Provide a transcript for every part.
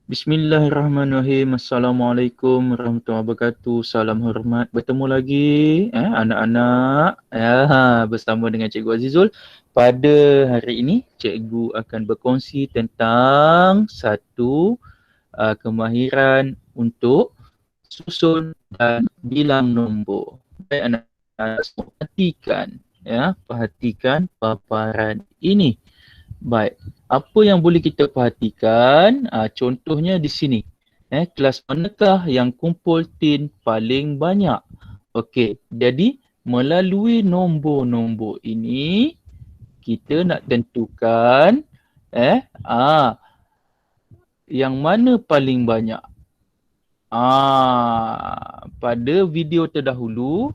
Bismillahirrahmanirrahim. Assalamualaikum warahmatullahi wabarakatuh. Salam hormat. Bertemu lagi anak-anak bersama dengan Cikgu Azizul. Pada hari ini, Cikgu akan berkongsi tentang satu kemahiran untuk susun dan bilang nombor. Baik anak-anak semua, perhatikan paparan ini. Baik, apa yang boleh kita perhatikan? Contohnya di sini. Kelas manakah yang kumpul tin paling banyak? Okey, jadi melalui nombor-nombor ini kita nak tentukan yang mana paling banyak. Pada video terdahulu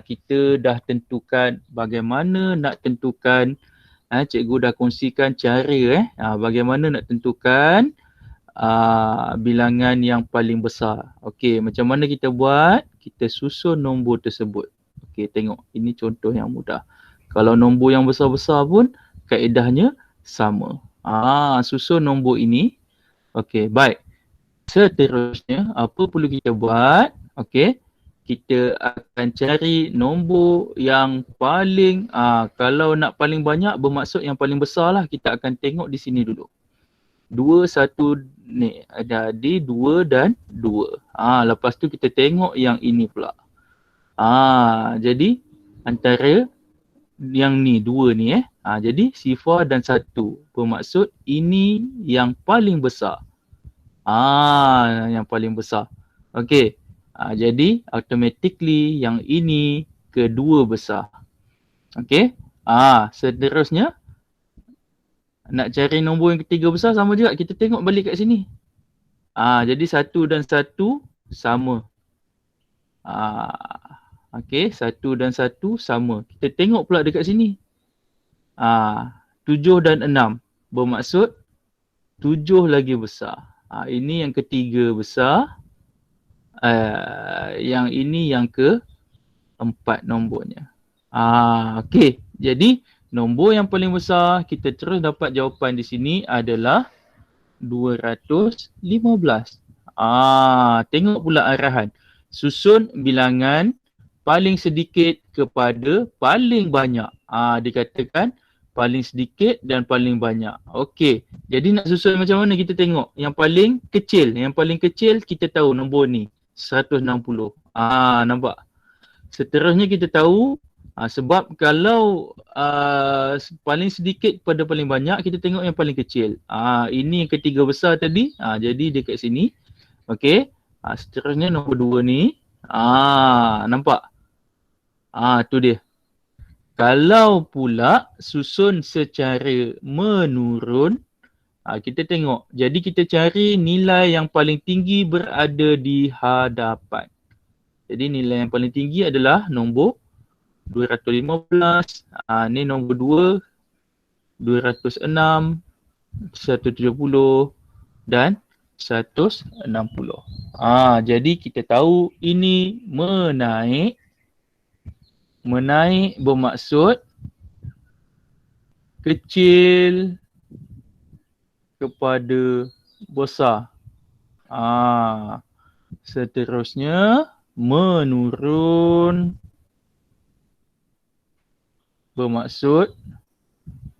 kita dah tentukan bagaimana nak tentukan. Cikgu dah kongsikan cara bagaimana nak tentukan bilangan yang paling besar. Okey, macam mana kita buat? Kita susun nombor tersebut. Okey, tengok. Ini contoh yang mudah. Kalau nombor yang besar-besar pun kaedahnya sama. Susun nombor ini. Okey, baik. Seterusnya, apa perlu kita buat? Okey. Kita akan cari nombor yang paling, kalau nak paling banyak bermaksud yang paling besar lah. Kita akan tengok di sini dulu. 2, 1 ni. Jadi 2 dan 2. Lepas tu kita tengok yang ini pula. Jadi antara yang ni, 2 ni jadi sifar dan 1. Bermaksud ini yang paling besar. Yang paling besar. Okey. Jadi automatically yang ini kedua besar. Okey. Seterusnya nak cari nombor yang ketiga besar sama juga. Kita tengok balik kat sini. Jadi 1 dan 1 sama. Okey, 1 dan 1 sama. Kita tengok pula dekat sini. 7 dan 6 bermaksud 7 lagi besar. Ini yang ketiga besar. Yang ini yang keempat nombornya. Okey, jadi nombor yang paling besar kita terus dapat jawapan di sini adalah 215. Tengok pula arahan. Susun bilangan paling sedikit kepada paling banyak. Dikatakan paling sedikit dan paling banyak. Okey, jadi nak susun macam mana kita tengok. Yang paling kecil. Yang paling kecil kita tahu nombor ni. 160. Nampak? Seterusnya kita tahu sebab kalau paling sedikit pada paling banyak kita tengok yang paling kecil. Ini yang ketiga besar tadi. Jadi dekat sini. Okey. Seterusnya nombor 2 ni. Nampak? Tu dia. Kalau pula susun secara menurun, kita tengok. Jadi kita cari nilai yang paling tinggi berada di hadapan. Jadi nilai yang paling tinggi adalah nombor 215. Ni nombor 2, 206, 170 dan 160. Jadi kita tahu ini menaik. Menaik bermaksud kecil kepada besar. Seterusnya menurun bermaksud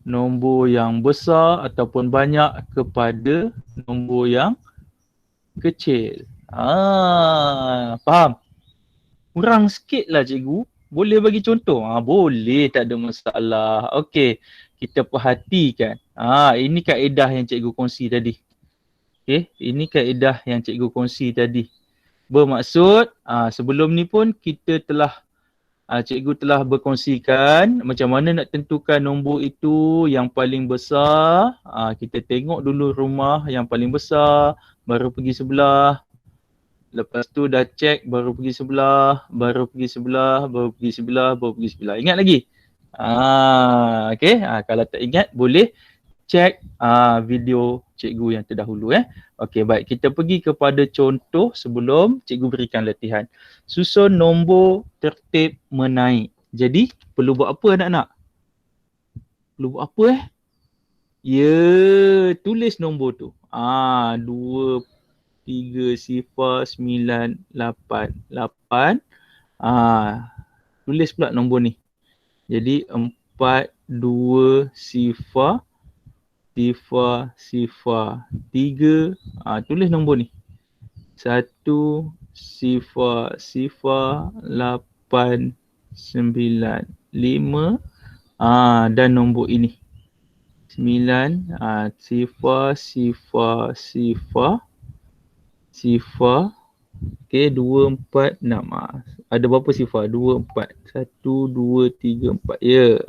nombor yang besar ataupun banyak kepada nombor yang kecil. Faham? Kurang sikit lah cikgu. Boleh bagi contoh? Boleh, tak ada masalah. Okey, kita perhatikan. Ini kaedah yang cikgu kongsi tadi. Okey, ini kaedah yang cikgu kongsi tadi. Bermaksud, sebelum ni pun kita telah, cikgu telah berkongsikan macam mana nak tentukan nombor itu yang paling besar. Kita tengok dulu rumah yang paling besar, baru pergi sebelah. Lepas tu dah check, baru pergi sebelah, baru pergi sebelah, baru pergi sebelah, baru pergi sebelah. Ingat lagi? Okey, kalau tak ingat boleh check video cikgu yang terdahulu. Okey, baik. Kita pergi kepada contoh sebelum cikgu berikan latihan. Susun nombor tertib menaik. Jadi, perlu buat apa anak-anak? Perlu buat apa Ya, tulis nombor tu. 2, 3, 0, 9, 8. Tulis pula nombor ni. Jadi 4, 2, 0, 0, 0, 3. Tulis nombor ni. 1, 0, 0, 8, 9, 5. Dan nombor ini. 9, 0, 0, 0, 0. Okey, 2, 4, 6. Ada berapa sifar? 2, 4. 1, 2, 3, 4. Ya.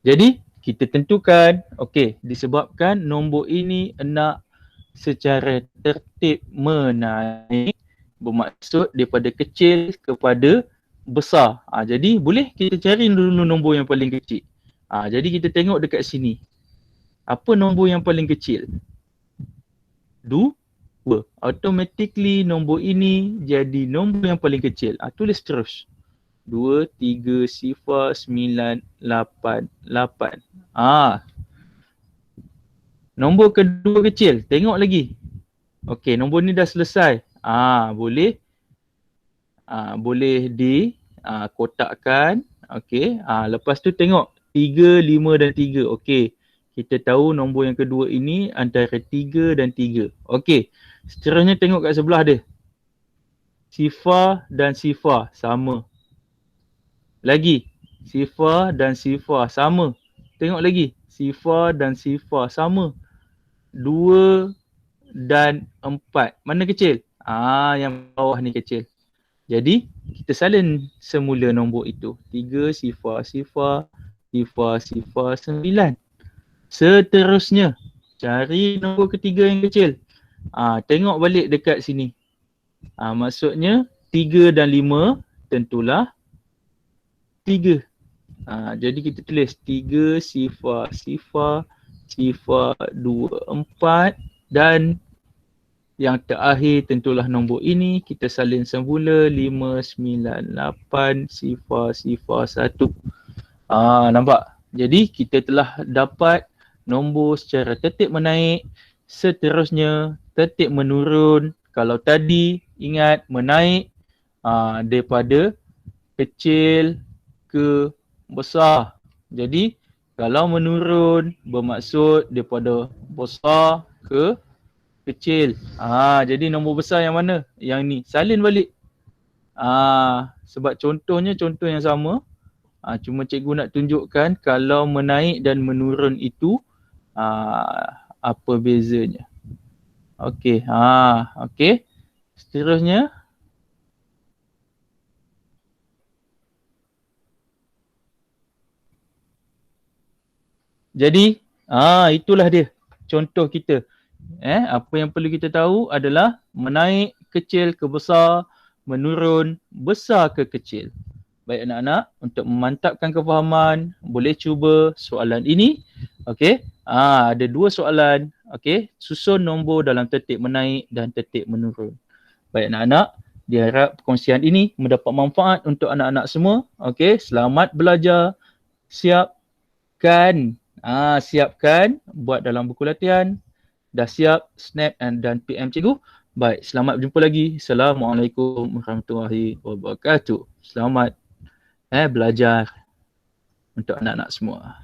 Jadi, kita tentukan. Okey, disebabkan nombor ini nak secara tertib menaik, bermaksud daripada kecil kepada besar. Jadi, boleh kita cari dulu nombor yang paling kecil. Jadi, kita tengok dekat sini. Apa nombor yang paling kecil? 2. Automatically nombor ini jadi nombor yang paling kecil. Tulis terus. 2, 3, 0, 9, 8. Nombor kedua kecil. Tengok lagi. Okey, nombor ni dah selesai. Boleh dikotakkan. Okey. Lepas tu tengok 3, 5 dan 3. Okey. Kita tahu nombor yang kedua ini antara 3 dan 3. Okey. Seterusnya tengok kat sebelah dia. Sifar dan sifar sama. Lagi. Sifar dan sifar sama. Tengok lagi. Sifar dan sifar sama. 2 dan 4. Mana kecil? Yang bawah ni kecil. Jadi, kita salin semula nombor itu. 3, sifar, sifar, sifar, sifar, 9. Seterusnya, cari nombor ketiga yang kecil. Tengok balik dekat sini. Maksudnya 3 dan 5 tentulah 3. Jadi kita tulis 3, sifar, sifar, sifar, 2, 4 dan yang terakhir tentulah nombor ini. Kita salin semula 5, 9, 8, sifar, sifar, 1. Nampak? Jadi kita telah dapat nombor secara tertib menaik, seterusnya tertib menurun. Kalau tadi ingat menaik daripada kecil ke besar. Jadi kalau menurun bermaksud daripada besar ke kecil. Jadi nombor besar yang mana? Yang ni. Salin balik. Sebab contohnya contoh yang sama. Cuma cikgu nak tunjukkan kalau menaik dan menurun itu apa bezanya. Okey. Okey. Seterusnya. Jadi, itulah dia contoh kita. Apa yang perlu kita tahu adalah menaik kecil ke besar, menurun besar ke kecil. Baik anak-anak, untuk memantapkan kefahaman, boleh cuba soalan ini. Okey. Ada 2 soalan. Okey. Susun nombor dalam tertib menaik dan tertib menurun. Baik anak-anak, diharap perkongsian ini mendapat manfaat untuk anak-anak semua. Okey. Selamat belajar. Siapkan. Siapkan buat dalam buku latihan. Dah siap snap dan PM cikgu. Baik, selamat berjumpa lagi. Assalamualaikum warahmatullahi wabarakatuh. Selamat belajar untuk anak-anak semua.